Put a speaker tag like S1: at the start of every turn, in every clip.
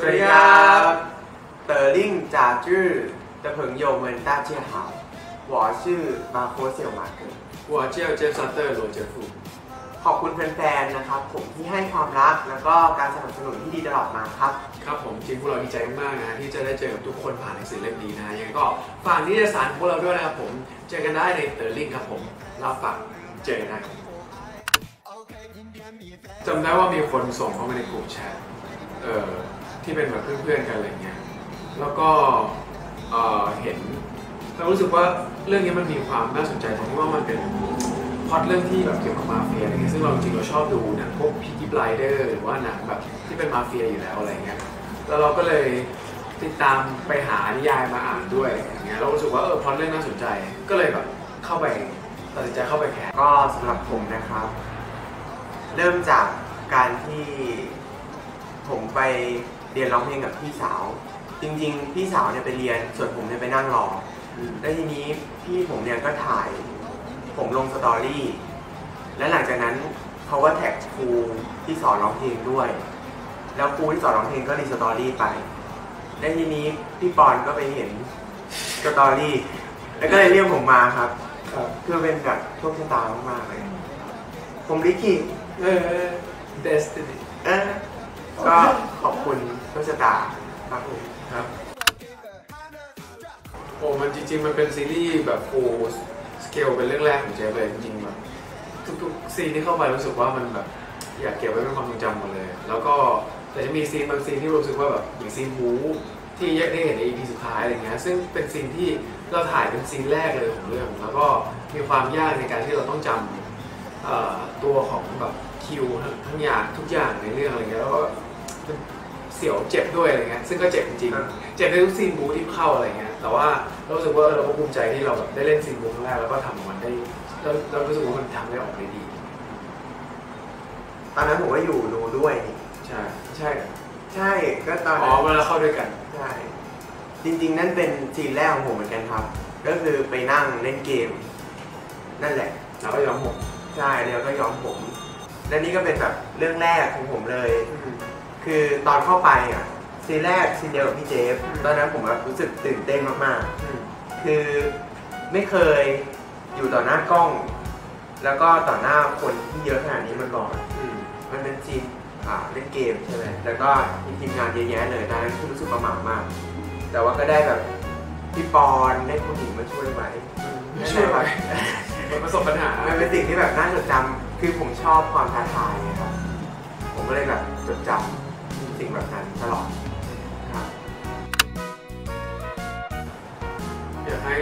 S1: สวัสดีครับเต๋อลิ่งจ่าจื้อ的朋友们大家好我是มาโคเซียวมาเกิ
S2: 我叫เจฟซัตเตอร์โรเจฟฟู
S1: ขอบคุณแฟนๆนะครับผมที่ให้ความรักแล้วก็การสนับสนุนที่ดีตลอดมาครับ
S2: ครับผมจริงพวกเราดีใจมากๆนะที่จะได้เจอกับทุกคนผ่านหนังสือเล่มนี้นะยังไงก็ฝากนิตยสารของพวกเราด้วยนะครับผมเจอกันได้ในเต๋อลิ่งครับผมรับฝากเจอกันได้จำได้ว่ามีคนส่งเข้ามาในกลุ่มแชทที่เป็นแบบเพื่อนๆกันอะไรเงี้ยแล้วก็เห็นเรารู้สึกว่าเรื่องนี้มันมีความน่าสนใจตรงที่ว่ามันเป็นพล็อตเรื่องที่แบบเกี่ยวกับมาเฟียอะไรเงี้ยซึ่งเราจริงเราชอบดูหนังพวกพีกี้ไบลเดอร์หรือว่าหนังแบบที่เป็นมาเฟียอยู่แล้วอะไรเงี้ยแล้วเราก็เลยติดตามไปหานิยายมาอ่านด้วยอย่างเงี้ยเรารู้สึกว่าพล็อตเรื่องน่าสนใจก็เลยแบบเข้าไปตัดสินใจเข้าไปแคส
S1: ก็สำหรับผมนะครับเริ่มจากการที่ผมไปเรียนร้องเพลงกับพี่สาวจริงๆพี่สาวเนี่ยไปเรียนส่วนผมเนี่ยไปนั่งรอแล้วทีนี้พี่ผมเนี่ยก็ถ่ายผมลงสตอรี่และหลังจากนั้นเขาก็แท็กครูที่สอนร้องเพลงด้วยแล้วครูที่สอนร้องเพลงก็รีสตอรี่ไปและทีนี้พี่ปอนก็ไปเห็นสตอรี่แล้วก็เลยเรียกผมมาครับคือเป็นแบบโชคชะตามากๆเลยผมลิขิต
S2: destiny
S1: ก็ขอบคุณโชคชะตาครับผม
S2: ครับโอ้มันจริงๆมันเป็นซีรีส์แบบโอ้สเกลเป็นเรื่องแรกของเจฟเลยจริงๆแบบทุกซีนที่เข้าไปรู้สึกว่ามันแบบอยากเก็บไว้เป็นความทรงจำหมดเลยแล้วก็แต่จะมีซีนบางซีนที่รู้สึกว่าแบบอย่างซีนบู๊ที่ได้เห็นใน EP สุดท้ายอะไรเงี้ยซึ่งเป็นซีนที่เราถ่ายเป็นซีนแรกเลยของเรื่องแล้วก็มีความยากในการที่เราต้องจำตัวของแบบคิวทั้งอย่างทุกอย่างในเรื่องอะไรเงี้ยแล้วก็เสียวเจ็บด้วยอะไรเงี้ยซึ่งก็เจ็บจริงๆเจ็บในทุกซีนบู๊ที่เข้าอะไรเงี้ยแต่ว่าเรารู้สึกว่าเราก็ภูมิใจที่เราแบบได้เล่นซีนบู๊ครั้งแรกแล้วก็ทำมันได้เรารู้สึกว่ามันทำได้ออกได้ดี
S1: ตอนนั้นผมก็อยู่ดูด้วย
S2: ใช่
S1: ก็ตอน
S2: เวลาเข้าด้วยกัน
S1: ใช่จริงๆนั่นเป็นซีนแรกของผมเหมือนกันครับก็คือไปนั่งเล่นเกมนั่นแหละ
S2: แล้วก็ย้อมผม
S1: ใช่แล้วก็ย้อมผมและนี่ก็เป็นแบบเรื่องแรกของผมเลยคือตอนเข้าไปซีนแรกซีนเดียวกับพี่เจฟตอนนั้นผมแบบรู้สึกตื่นเต้นมากๆคือไม่เคยอยู่ต่อหน้ากล้องแล้วก็ต่อหน้าคนที่เยอะขนาดนี้มาก่อนมันเป็นซีนเล่นเกมใช่ไหมแล้วก็มีทีมงานเยอะแยะเลยตอนนั้นรู้สึกประหม่ามากแต่ว่าก็ได้แบบพี่ปอนได้ผู้หญิงมาช่วยไว้
S2: ช่วยไว้ประสบปัญหา
S1: มันเป็นสิ่งที่แบบน่าจดจำคือผมชอบความท้าทายครับผมก็เลยแบบจดจำสิ่งแบบนั้นตลอดครับ
S2: อยากให้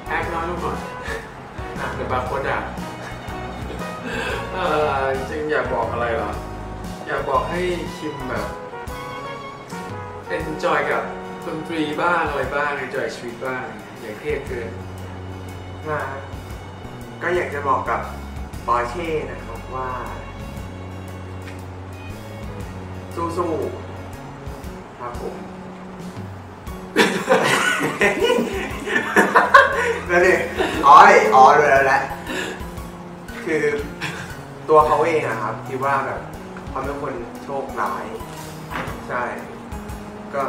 S2: แอคน้อยลงหน่อยเดี๋ยวบางคนจริงอยากบอกอะไรล่ะอยากบอกให้คิมแบบenjoy กับดนตรีบ้างอะไรบ้าง enjoy ชีวิตบ้างอย่าเครียดเกิน
S1: ก็อยากจะบอกกับปอร์เช่นะครับว่าสู้ๆครับผมแล้วเนี่ยดูแล้วแหละคือตัวเขาเองครับคิดว่าแบบเขาเป็นคนโชคร้ายใช่ก็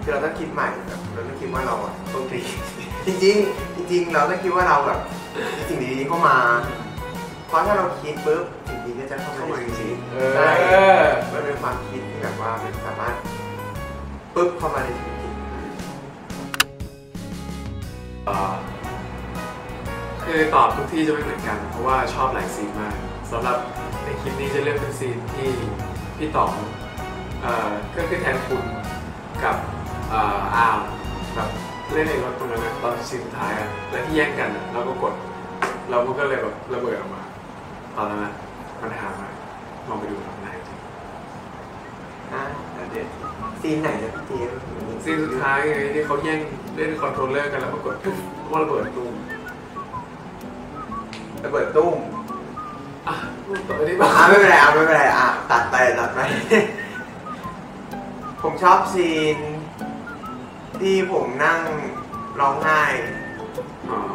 S1: คือเราต้องคิดใหม่แบบเราต้องคิดว่าเราต้องดีจริงเราต้องคิดว่าเราแบบสิ่งดีๆเข้ามาเพราะถ้าเราคิดปุ๊บสิ่งดีก็จะเข้ามาจริงๆใช่มันเป็นความคิดที่แบบว่ามันสามารถปุ๊บเข้ามาในชีวิต
S2: คือตอบทุกที่จะไม่เหมือนกันเพราะว่าชอบหลายซีนมากสำหรับในคลิปนี้จะเลือกเป็นซีนที่พี่ต๋องก็คือแทนคุณกับอาร์มแบบเล่นในรถตรงนั้นตอนซีนสุดท้ายและที่แย่งกันเราก็กดเราก็เลยแบบระเบิดออกมาตอนนั้นมันหามากลองไปดูตอนไหนจริง
S1: เด็ดซีนไหนนะพี่เจฟ
S2: ซีนสุดท้ายไงที่เขาแย่งเล่นคอนโทรลเลอร์กันแล้วปรากฏว่าระเบิดตุ้มต่อไปนี้บ้าง
S1: ไม่เป็นไรตัดไปผมชอบซีนที่ผมนั่งร้องไห้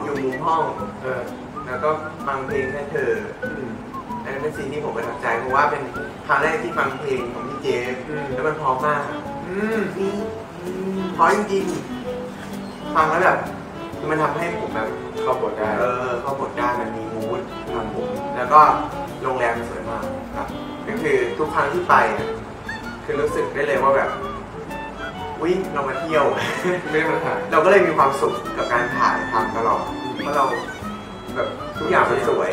S1: อยู่มุมห้องแล้วก็ฟังเพลงแค่เธออันนั้นเป็นซีนที่ผมประทับใจเพราะว่าเป็น ครั้งแรกที่ฟังเพลงของพี่เจฟแล้วมันเพราะมากนี่เพราะจริงๆฟังแล้วแบบมันทำให้ผมแบบ
S2: เข้าบทได้
S1: เข้าบทได้มันมีมูดครับผมแล้วก็โรงแรมสวยมากครับก็คือทุกครั้งที่ไปคือรู้สึกได้เลยว่าแบบวิ่งเรามาเที่ยว
S2: ไม่ได้มาถ่าย
S1: เราก็เลยมีความสุขกับการถ่ายทำตลอดเพราะเราแบบทุกอย่างมันสวย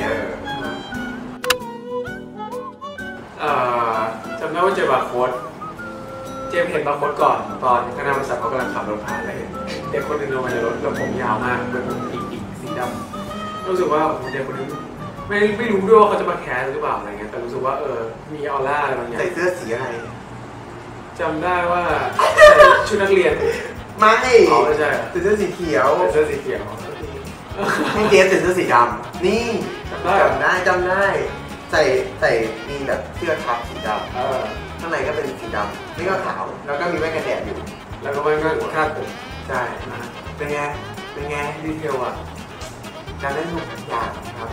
S2: จำได้ว่าเจอบาร์โค้ดเจมเห็นบาร์โค้ดก่อนตอนคณะบริษัทเขากำลังขับรถผ่านเลยเด็กคนหนึ่งลงมาจากรถแล้วผมยาวมากเป็นผมอีกสีดำรู้สึกว่าเด็กคนนี้ไม่รู้ด้วยว่าเขาจะมาแคสหรือเปล่าอะไรเงี้ยแต่รู้สึกว่ามีออร่าอะไรบางอย่าง
S1: ใส่เสื้อสีอะไร
S2: จำได้ว่าชุดนักเรียน
S1: ไม่
S2: ใช่
S1: ใส่เสื้อสีเขียว
S2: เสื้อสีเขียว
S1: ให้เจฟใส่เสื้อสีดำนี่จำได้ใส่มีแบบเสื้อทับสีดำข้างในก็เป็นสีดำนี่ก็ขาวแล้วก็มีแว่นกันแดดอยู่
S2: แล้วก็แว่นก็คาดผม
S1: ใช่เป็นไง
S2: ดีเทลอ่ะ
S1: การเล่นทุกอย่างครับ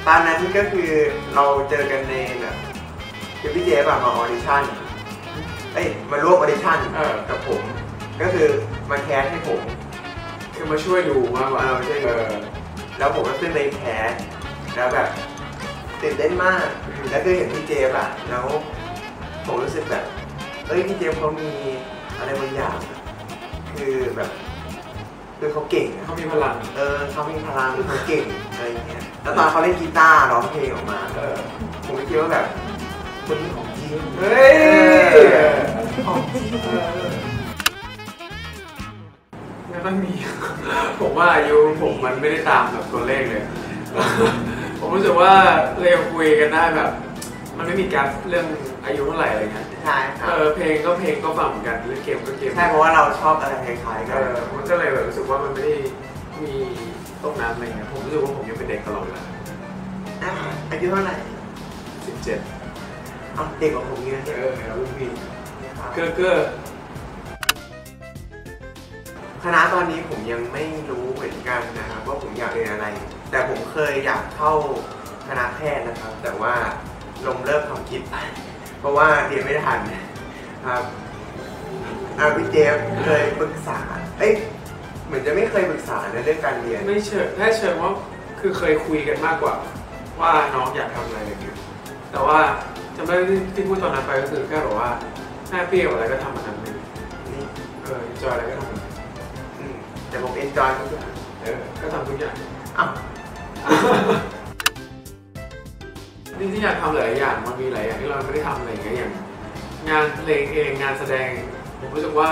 S1: ตอนนั้นก็คือเราเจอกันในแบบคือพี่เจฟมาออดิชั่นมาร่วมออดิชั่นกับผมก็คือมาแคสให้ผม
S2: คือมาช่วยดูมากกว่า
S1: ไม่ใช่แล้วผมก็ขึ้นไปแคสแล้วแบบตื่นเต้นมากแล้วก็เห็นพี่เจฟแล้วผมรู้สึกแบบพี่เจฟเขามีอะไรบางอย่างคือแบบคือเขาเก่ง
S2: เขามีพลัง
S1: เขามีพลังเขาเก่งอะไรอย่างเงี้ยแล้วตอนเขาเล่นกีตาร์ร้องเพลงออกมาผมก็คิดว่าแบบคนนี้ของจริงของจริง
S2: ไม่มีผมว่าอายุผมมันไม่ได้ตามแบบตัวเลขเลยผมรู้สึกว่าเราคุยกันได้แบบมันไม่มีการเรื่องอายุเท่าไหร่อะไรเงี้ย
S1: ใช่
S2: เพลงก็ฟังเหมือนกันเล่นเกมก็เกม
S1: ใช่เพราะว่าเราชอบอะไรคล้ายๆกัน
S2: มันก็เลยแบบรู้สึกว่ามันไม่ได้มีตรงนั้นอะไรเงี้ยผมรู้สึกว่าผมยังเป็นเด็กตลอดเวลา
S1: อายุเท่าไหร่
S2: 17
S1: เด็กกว่าผมเนี่ย
S2: รุ่นพี่เก้อ
S1: คณะตอนนี้ผมยังไม่รู้เหมือนกันนะครับว่าผมอยากเรียนอะไรแต่ผมเคยอยากเข้าคณะแพทย์นะครับแต่ว่าลมเริ่มความคิดเพราะว่าเรียนไม่ทันครับพี่เจฟเคยปรึกษาเหมือนจะไม่เคยปรึกษาในเรื่องการเรียน
S2: ไม่เชิงแค่เชิงว่าคือเคยคุยกันมากกว่าว่าน้องอยากทำอะไรอย่างเงี้ยแต่ว่าจำได้ที่พูดตอนนั้นไปก็คือแค่บอกว่าแม่พี่อะไรก็ทำมันนั้นเลยจอยอะไรก็ทำ
S1: แต่ผมเอนจอยทุกอย่าง
S2: ก็ทำทุกอย่างจริงๆอยากทำหลายอย่างมันมีหลายอย่างที่เราไม่ได้ทำอะไรอย่างเงี้ยอย่างงานเพลงเองงานแสดงผมรู้สึกว่า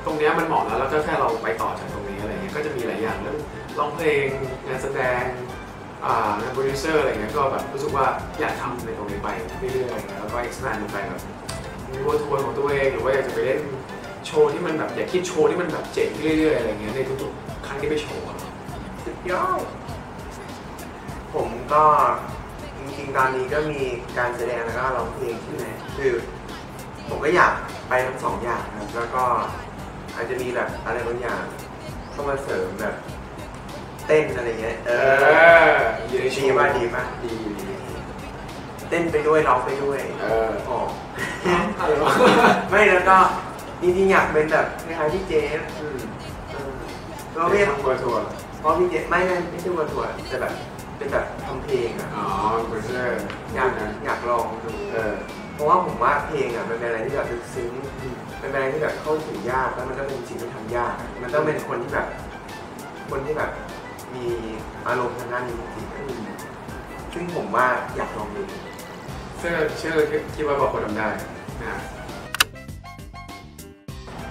S2: ตรงนี้มันเหมาะแล้วก็แค่เราไปต่อจากตรงนี้อะไรเงี้ยก็จะมีหลายอย่างเรื่องร้องเพลงงานแสดงงานโปรดิวเซอร์อะไรเงี้ยก็แบบรู้สึกว่าอยากทำในตรงนี้ไปเรื่อยๆอะไรเงี้ยแล้วก็ expand ไปแบบมีทัวร์ของตัวเองหรือว่าอยากจะไปเล่นโชว์ที่มันแบบอยากคิดโชว์ที่มันแบบเจ๋งเรื่อยๆอะไรเงี้ยในทุกๆครั้งที่ไปโชว์
S1: สุดยอดผมก็จริงๆตอนนี้ก็มีการแสดงแล้วก็ร้องเพลงใช่ไหมคือผมก็อยากไปทั้งสองอย่างครับแล้วก็อาจจะมีแบบอะไรบางอย่างเข้ามาเสริมแบบเต้นอะไรเงี้ยดีมากดีเต้นไปด้วยร้องไปด้วยไม่แล้วก็จริงๆอยากเป็นแบบคล้ายๆพี่เจฟ
S2: ก็ไม่ทำทัวร์
S1: เพราะพี่เจฟไม่ใช่ทัวร์แต่แบบเป็นแบบทำเพลง
S2: โปรดิวเซอร์
S1: อยากลองดูเพราะว่าผมว่าเพลงมันเป็นอะไรที่แบบลึกซึ้งเป็นอะไรที่แบบเข้าถึงยากแล้วมันก็เป็นสิ่งที่ทำยากมันต้องเป็นคนที่แบบมีอารมณ์ทางด้านนี้จริงๆซึ่งผมว่าอยากลองดู
S2: เชื่อคิดว่าบอกคนทำได้นะ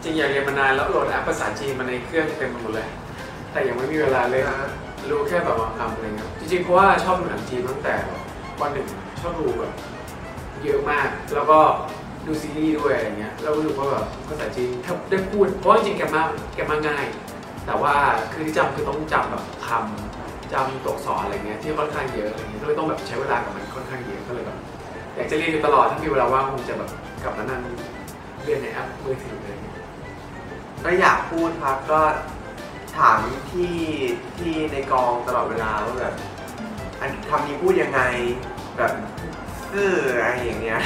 S2: จริงอยากเรียนมานานแล้วโหลดแอปภาษาจีนมาในเครื่องเต็มไปหมดเลยแต่ยังไม่มีเวลาเลยรู้แค่แบบบางคำอะไรเงี้ยจริงๆเพราะว่าชอบดูหนังจีนตั้งแต่วันหนึ่งชอบดูแบบเยอะมากแล้วก็ดูซีรีส์ด้วยอะไรเงี้ยเรารู้สึกว่าแบบภาษาจีนถ้าได้พูดเพราะจริงๆแกมาง่ายแต่ว่าคือที่จำคือต้องจำแบบคำจำตัวอักษรอะไรเงี้ยที่ค่อนข้างเยอะอะไรเงี้ยก็เลยต้องแบบใช้เวลากับมันค่อนข้างเยอะก็เลยแบบอยากจะเรียนอยู่ตลอดถ้ามีเวลาว่างคงจะแบบกลับมานั่งเรียนในแอปมือถืออะไรเงี้ย
S1: ก็อยากพูดครับก็ถามที่ในกองตลอดเวลาว่าแบบคำนี้พูดยังไงแบบ อะไรอย่างเงี้ย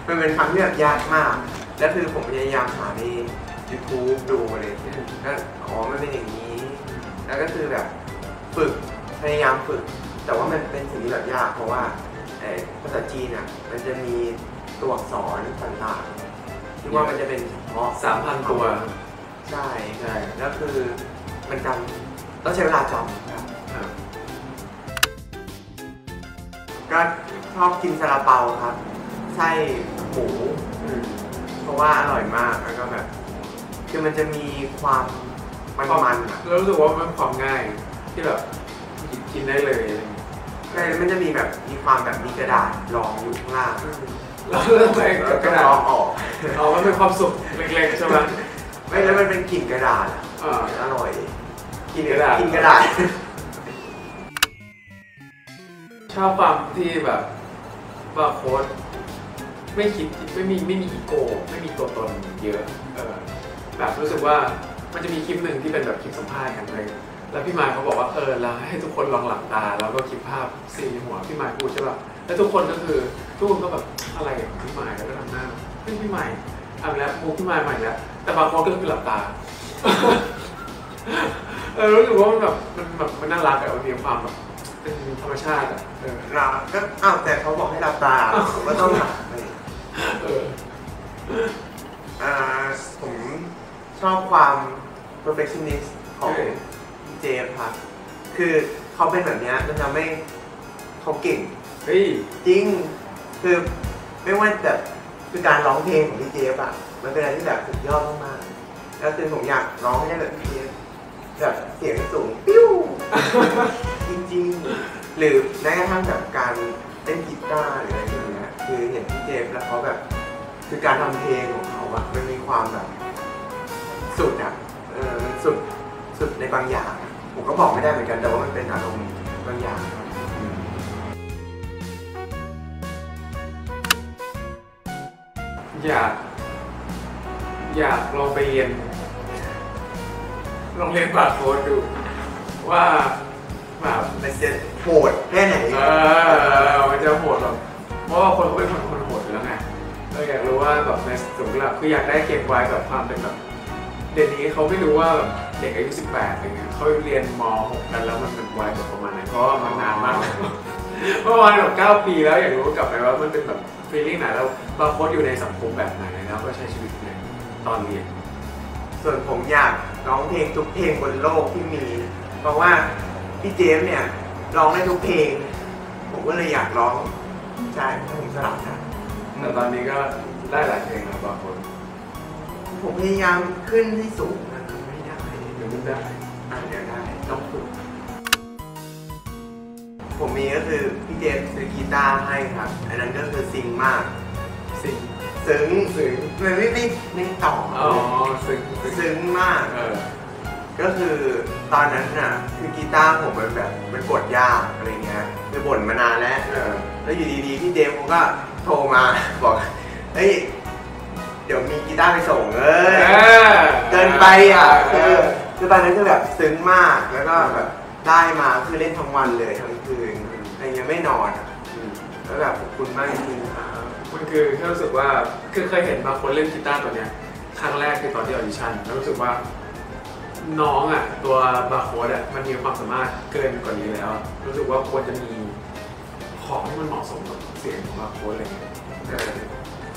S1: มันเป็นคำที่แบบยากมากแล้วคือผมพยายามหาใน YouTube ดูอะไรอย่างเงี้ยก็อ๋อมันเป็นอย่างนี้แล้วก็คือแบบฝึกพยายามฝึกแต่ว่ามันเป็นสิ่งที่แบบยากเพราะว่าภาษาจีนอ่ะมันจะมีตัวอักษรต่างๆที่ว่ามันจะเป็นเฉพาะ
S2: 3,000 ตัว
S1: ใช่
S2: ใช่
S1: แล้วคือมันจำต้องใช้เวลาจำครับก็ชอบกินซาลาเปาครับไส้หมูเพราะว่าอร่อยมากแล้วก็แบบคือมันจะมีความมันๆอ่ะ
S2: แล้วรู้สึกว่ามันความง่ายที่แบบกินได้เลย
S1: ใช่มันจะมีแบบมีความแบบมีกระดาษรองอยู่ข้างล่าง
S2: แล้วทำไมกระดาษ
S1: รองออก
S2: มันเป็นความสุขเล็กๆใช่ไหม
S1: ไม่แล้วมันเป็นกลิ่นกระดาษอร่อยกินกระดาษ
S2: ชอบความที่แบบบาร์โค้ดไม่มีอีโก้ไม่มีตัวตนเยอะแบบรู้สึกว่ามันจะมีคลิปหนึ่งที่เป็นแบบคลิปสัมภาษณ์กันเลยแล้วพี่มายเขาบอกว่าเราให้ทุกคนลองหลับตาแล้วก็คิดภาพซีนในหัวพี่มายพูดใช่ป่ะแล้วทุกคนก็แบบอะไรของพี่มายแล้วก็ทำหน้าเฮ้ยพี่มายแล้วมูพี่มายใหม่แล้วแต่บางคนก็คือหลับตารู้สึกว่ามันแบบมันน่ารักอะมันมีความแบบเป็นธรรมชาติอะ
S1: ก็แต่เขาบอกให้หลับตาผมก็ต้องหลับผมชอบความ perfectionist ของเจฟครับคือเขาเป็นแบบนี้มันทำให้เขาเก่งจริงคือไม่ว่าแต่คือการร้องเพลงของพี่เจฟอะมันเป็นอะไรที่แบบสุดยอดมากๆแล้วคือผมอยากร้องให้ได้แบบพี่เจฟแบบเสียงสูงปิ้วจริงๆหรือแม้กระทั่งแบบการเล่นกีตาร์หรืออะไรอย่างเงี้ยคือเห็นพี่เจฟแล้วเขาแบบคือการทำเพลงของเขาอะมันมีความแบบสุดอะมันสุดในบางอย่างผมก็บอกไม่ได้เหมือนกันแต่ว่ามันเป็นอารมณ์บางอย่าง
S2: อยากลองไปเรียนบาร์โค้ดดูว่าแบบ
S1: มันจะโหดแค่ไหน
S2: มันจะโหดหรอเพราะว่าคนเขาเป็นคนโหดอยู่แล้วไงอยากรู้ว่าแบบในสุดแล้วคืออยากได้เก็บไว้แบบความเป็นแบบเดี๋ยวนี้เขาไม่รู้ว่าแบบเด็กอายุ18อะไรเงี้ยเขาเรียนม.6 กันแล้วมันเป็นวัยแบบประมาณไหนเพราะว่ามันนานมากประมาณแบบ9 ปีแล้วอยากรู้กลับไปว่ามันเป็นแบบฟีลลิ่งไหนแล้วบาร์โค้ดอยู่ในสังคมแบบไหนแล้วก็ใช้ชีวิตในตอนเรียน
S1: ส่วนผมอยากร้องเพลงทุกเพลงบนโลกที่มีเพราะว่าพี่เจมเนี่ยร้องได้ทุกเพลงผมก็เลยอยากร้องใช่ผมสลับนะ
S2: แต่ตอนนี้ก็ได้หลายเพลงนะบางคน
S1: ผมพยายามขึ้นให้สูงนะไม่ได้
S2: เดี๋ยวได้
S1: ต้องฝึกผมมีก็คือพี่เจมซื้อกีตาร์ให้ครับอันนั้นก็คือซิงมากซึ้งมันไม่ต่อซึ้งมากก็คือตอนนั้นน่ะคือกีตาร์ผมมันกดยากอะไรเงี้ยคือบ่นมานานแล้วแล้วอยู่ดีๆพี่เจมเขาก็โทรมาบอกเฮ้ยเดี๋ยวมีกีตาร์ไปส่งเกินไปอ่ะคือตอนนั้นคือแบบซึ้งมากแล้วก็แบบได้มาคือเล่นทั้งวันเลยทั้งคืนอะไรเงี้ยไม่นอนแล้วแบบขอบคุณมากจริงๆครับ
S2: มันคือแค่รู้สึกว่าคือเคยเห็นบางคนเล่นกีตาร์ตัวเนี้ยครั้งแรกคือตอนที่ออดิชั่นแล้วรู้สึกว่าน้องอ่ะตัวบาร์โค้ดอ่ะมันมีความสามารถเกินกว่านี้แล้วรู้สึกว่าควรจะมีของที่มันเหมาะสมกับเสียงของบาร์โค้ดอะไรเงี้ย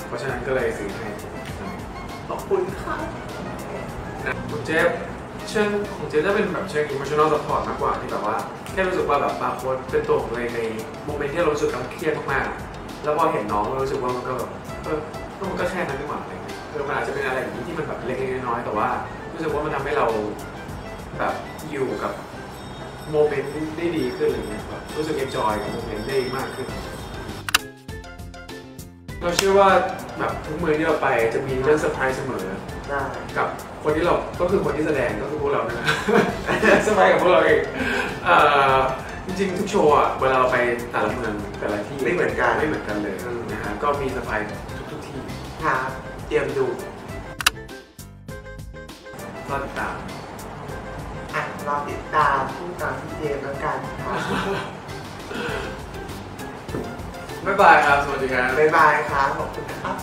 S2: เพราะฉะนั้นก็เลยซื้อให้
S1: ขอบคุณค่ะ
S2: คุณเจฟของเจฟจะเป็นแบบเชิง emotional support มากกว่าที่แบบว่าแค่รู้สึกว่าแบบบาร์โค้ดเป็นตัวของตัวเองในโมเมนต์ที่เรารู้สึกเครียดมากๆแล้วพอเห็นน้องเรารู้สึกว่ามันก็แบบมันก็แค่นั้นไม่หวังอะไรเงี้ยมันอาจจะเป็นอะไรอย่างนี้ที่มันแบบเล็กๆน้อยๆแต่ว่ารู้สึกว่ามันทำให้เราแบบอยู่กับโมเมนต์ได้ดีขึ้นอะไรเงี้ยแบบรู้สึกเอนจอยกับโมเมนต์ได้มากขึ้นเราเชื่อว่าแบบทุกมื้อที่เราไปจะมีเรื่องเซอร์ไพรส์เสมอกับคนที่เราก็คือคนที่แสดงก็คือพวกเราเนี่ยเซอร์ไพรส์กับพวกเราเองจริงๆทุกโชว์อ่ะเวลาเราไปแต่ละเมืองแต่ละที่
S1: ไม่เหมือนกัน
S2: เลยนะฮะก็มีเซอร์ไพรส์ทุกที่
S1: ครับเตรียมดู
S2: รอติดตาม
S1: พูดตามพี่เจมส์แล้วกันครับ
S2: บ๊ายบายครับ สวัสดีครับ
S1: บ๊ายบายครับขอบคุณครับ